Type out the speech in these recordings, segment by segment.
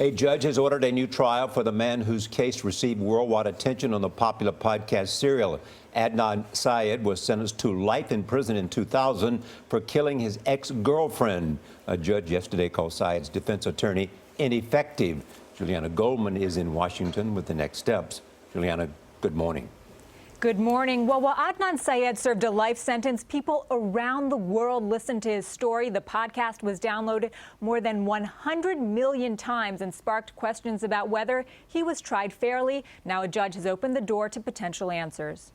A judge has ordered a new trial for the man whose case received worldwide attention on the popular podcast Serial. Adnan Syed was sentenced to life in prison in 2000 for killing his ex-girlfriend. A judge yesterday called Syed's defense attorney ineffective. Julianna Goldman is in Washington with the next steps. Julianna, good morning. Good morning. Well, while Adnan Syed served a life sentence, people around the world listened to his story. The podcast was downloaded more than 100 million times and sparked questions about whether he was tried fairly. Now a judge has opened the door to potential answers.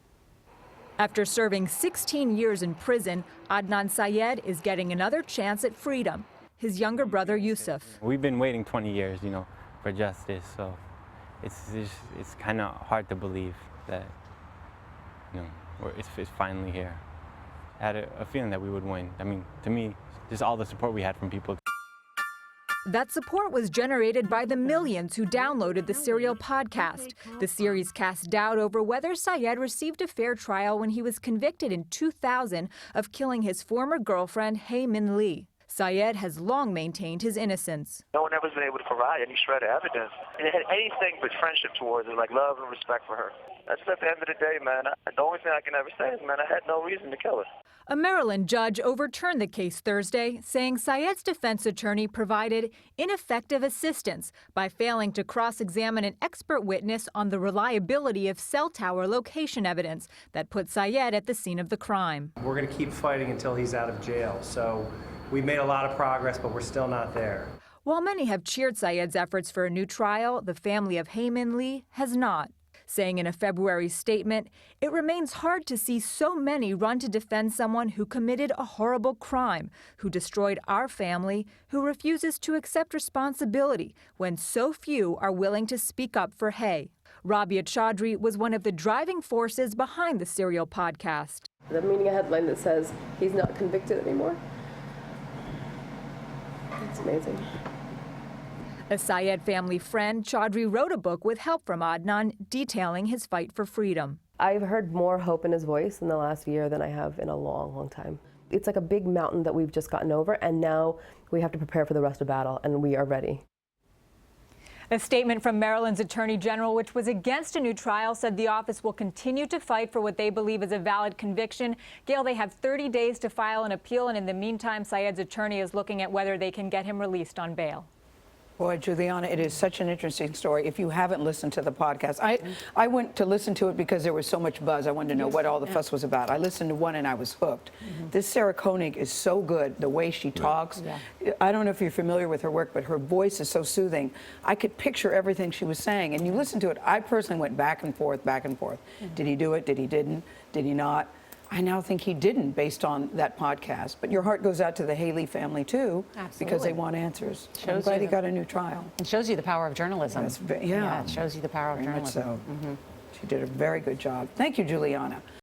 After serving 16 years in prison, Adnan Syed is getting another chance at freedom. His younger brother, Yusuf. We've been waiting 20 years, for justice, so it's kind of hard to believe that it's finally here. I had a feeling that we would win. I mean, to me, just all the support we had from people. That support was generated by the millions who downloaded the Serial podcast. The series cast doubt over whether Syed received a fair trial when he was convicted in 2000 of killing his former girlfriend, Hae Min Lee. Syed has long maintained his innocence. No one ever's been able to provide any shred of evidence. It had anything but friendship towards it, like love and respect for her. That's at the end of the day, man. The only thing I can ever say is, man, I had no reason to kill her. A Maryland judge overturned the case Thursday, saying Syed's defense attorney provided ineffective assistance by failing to cross-examine an expert witness on the reliability of cell tower location evidence that put Syed at the scene of the crime. We're going to keep fighting until he's out of jail. So we've made a lot of progress, but we're still not there. While many have cheered Syed's efforts for a new trial, the family of Hae Min Lee has not, saying in a February statement, "It remains hard to see so many run to defend someone who committed a horrible crime, who destroyed our family, who refuses to accept responsibility when so few are willing to speak up for Hae." Rabia Chaudhry was one of the driving forces behind the Serial podcast. I'm reading a headline that says he's not convicted anymore. It's amazing. A Syed family friend, Chaudhry wrote a book with help from Adnan detailing his fight for freedom. I've heard more hope in his voice in the last year than I have in a long, long time. It's like a big mountain that we've just gotten over, and now we have to prepare for the rest of battle, and we are ready. A statement from Maryland's Attorney General, which was against a new trial, said the office will continue to fight for what they believe is a valid conviction. Gail, they have 30 days to file an appeal, and in the meantime, Syed's attorney is looking at whether they can get him released on bail. Boy, Juliana, it is such an interesting story. If you haven't listened to the podcast, I went to listen to it because there was so much buzz. I wanted to know what all the fuss was about. I listened to one and I was hooked. This Sarah Koenig is so good, the way she talks. I don't know if you're familiar with her work, but her voice is so soothing. I could picture everything she was saying. And you listen to it, I personally went back and forth, back and forth. Did he do it? Did he didn't? Did he not? I now think he didn't, based on that podcast. But your heart goes out to the Haley family, too, because they want answers. I'm glad he got a new trial. It shows you the power of journalism. Yeah, it shows you the power of journalism. So. She did a very good job. Thank you, Juliana.